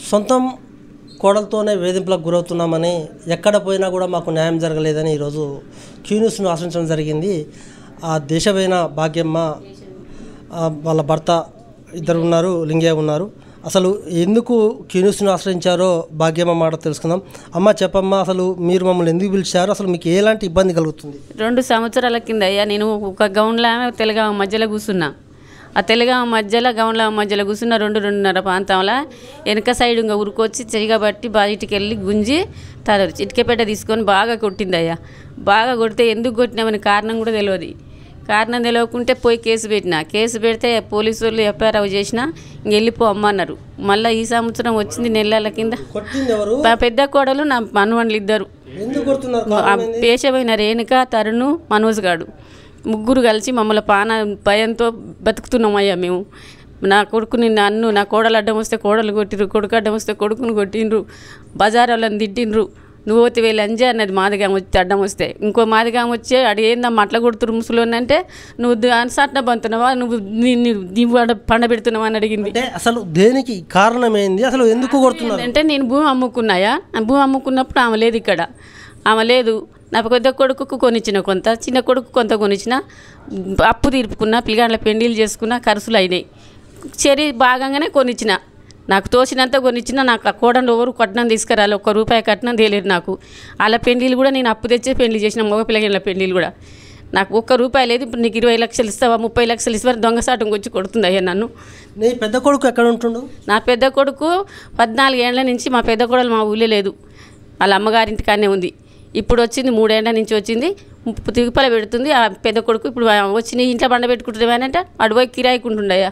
సొంతం కోడలతోనే వేధింపులకు గురవుతున్నామని ఎక్కడ పోయినా కూడా మాకు న్యాయం జరగలేదని ఈరోజు క్యూ న్యూస్ను ఆశ్రయించడం జరిగింది. ఆ దేశమైన భాగ్యమ్మ వాళ్ళ భర్త ఇద్దరు ఉన్నారు, లింగయ్య ఉన్నారు. అసలు ఎందుకు క్యూ న్యూస్ను ఆశ్రయించారో భాగ్యమ్మ మాట తెలుసుకుందాం. అమ్మ చెప్పమ్మా, అసలు మీరు మమ్మల్ని ఎందుకు పిలిచారు? అసలు మీకు ఎలాంటి ఇబ్బంది కలుగుతుంది? 2 సంవత్సరాల కింద అయ్యా నేను ఒక గౌన్లో తెలుగు మధ్యలో కూర్చున్నా. ఆ తెలుగు మధ్యలో గౌన్ల మధ్యలో కూర్చున్న 2-2.5 ప్రాంతంలో వెనక సైడ్ ఇంకా ఉరుకొచ్చి చెయ్యబట్టి బయటికి వెళ్ళి గుంజి చిటికెపెట్ట తీసుకొని బాగా కొట్టింది అయ్యా. బాగా కొడితే ఎందుకు కొట్టినామని కారణం కూడా తెలియదు. కారణం తెలియకుంటే పోయి కేసు పెట్టినా. కేసు పెడితే పోలీసు వాళ్ళు ఎఫ్ఐఆర్ చేసినా ఇంక వెళ్ళిపో అమ్మన్నారు. మళ్ళీ ఈ సంవత్సరం వచ్చింది నెలల కింద. మా పెద్ద కోడలు నా మనవళ్ళు ఇద్దరు పేషమైన రేణుక, తరుణు, మనోజ్ గాడు ముగ్గురు కలిసి మమ్మల్ని భయంతో బతుకుతున్నామయ్యా మేము. నా కొడుకుని నన్ను నా కోడలు అడ్డం వస్తే కోడలు కొట్టిండ్రు, కొడుకు అడ్డం వస్తే కొడుకుని కొట్టిండ్రు, బజార్ వాళ్ళని తిట్టిండ్రు. నువ్వు పోతే వీళ్ళు అంజే అన్నది మాదిగా వచ్చి అడ్డం వస్తే. ఇంకో మాదిగా వచ్చే అడి ఏందమ్మా అట్లా కొడుతురు ముసలోని అంటే నువ్వు అన్సాట్న బంతున్నావా, నువ్వు పండబెడుతున్నావా అని అడిగింది. అసలు దేనికి కారణం ఏంది? అసలు ఎందుకు కొడుతున్నారు అంటే నేను భూమి అమ్ముకున్నాయా, భూమి అమ్ముకున్నప్పుడు ఆమె లేదు ఇక్కడ. ఆమె లేదు. నా పెద్ద కొడుకుకు కొనిచ్చిన కొంత, చిన్న కొడుకు కొంత కొనిచ్చిన, అప్పు తీర్పుకున్నా, పిల్లగాళ్ళ పెండిలు చేసుకున్నా, ఖర్చులు అయినాయి. చెరి భాగంగానే కొనిచ్చిన, నాకు తోచినంత కొనిచ్చిన. నాకు ఆ కోడలు ఎవరు కట్నం తీసుకురాలి, ₹1 కట్నం తేలేరు నాకు. వాళ్ళ పెండిలు కూడా నేను అప్పు తెచ్చే పెండ్లి చేసిన, మగ పిల్లగాళ్ళ పెండిలు కూడా. నాకు ₹1 లేదు. ఇప్పుడు నీకు 20 లక్షలు ఇస్తావా, 30 లక్షలు ఇస్తావా, దొంగసాటం వచ్చి కొడుతుంది అయ్యా నన్ను. నీ పెద్ద కొడుకు ఎక్కడ ఉంటుండు? నా పెద్ద కొడుకు 14 ఏళ్ల నుంచి మా పెద్ద కోడలు మా ఊళ్ళో లేదు, వాళ్ళ అమ్మగారింటికానే ఉంది. ఇప్పుడు వచ్చింది 3 ఏళ్ల నుంచి వచ్చింది, తిగుపల పెడుతుంది. ఆ పెద్ద కొడుకు ఇప్పుడు వచ్చి నీ ఇంట్లో బండ పెట్టుకుంటుంది అని అంటే అడిపోయి కిరాయికుంటుండయా.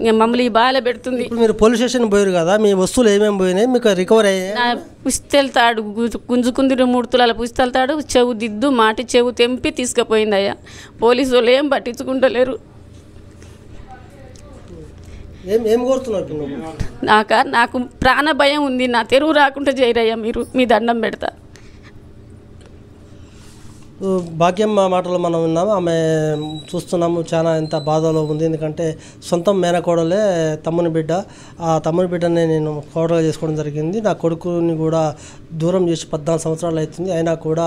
ఇంకా మమ్మల్ని ఈ బాగా పెడుతుంది. మీరు పోలీస్ స్టేషన్ పోయారు కదా, మీ వస్తువులు ఏమేమి పోయినాయి, మీకు రికవర్ అయ్యాయి? నా పుస్తెళ్తాడు, గుంజుకుంది 3 తులాల పుస్తెళ్తాడు, చెవు దిద్దు మాటి చెవు తెంపి తీసుకుపోయింది అయ్యా. పోలీసు వాళ్ళు ఏం పట్టించుకుంటలేరు. ఏం కోరుతున్నారు? నాకు ప్రాణ భయం ఉంది. నా తెరువు రాకుండా చేయరయ్యా మీరు, మీ దండం పెడతా. భాగ్యమ్మ మాటలు మనం విన్నాము. ఆమె చూస్తున్నాము చాలా ఎంత బాధలో ఉంది. ఎందుకంటే సొంతం మేనకోడలే తమ్ముని బిడ్డ. ఆ తమ్ముని బిడ్డని నేను కోడలుగా చేసుకోవడం జరిగింది. నా కొడుకుని కూడా దూరం చేసి 14 సంవత్సరాలు అవుతుంది. అయినా కూడా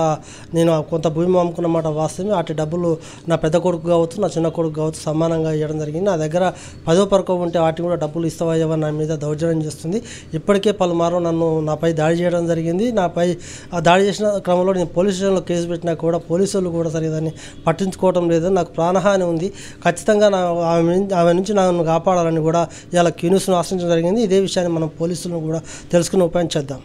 నేను కొంత భూమి అమ్ముకున్న మాట వాస్తవమే. వాటి డబ్బులు నా పెద్ద కొడుకు కావచ్చు, నా చిన్న కొడుకు కావచ్చు సమానంగా ఇవ్వడం జరిగింది. నా దగ్గర 10వ పరకం ఉంటే వాటిని కూడా డబ్బులు ఇస్తావా నా మీద దౌర్జన్యం చేస్తుంది. ఇప్పటికే పలుమారు నాపై దాడి చేయడం జరిగింది. నాపై ఆ దాడి చేసిన క్రమంలో నేను పోలీస్ స్టేషన్లో కేసు పెట్టినా కూడా పోలీసులు కూడా సరిగా దాన్ని పట్టించుకోవడం లేదు. నాకు ప్రాణహాని ఉంది. ఖచ్చితంగా ఆమె నుంచి నన్ను కాపాడాలని కూడా ఇలా క్యూ న్యూస్ను ఆశ్రయించడం జరిగింది. ఇదే విషయాన్ని మనం పోలీసులను కూడా తెలుసుకునే ఉపాయం చేద్దాం.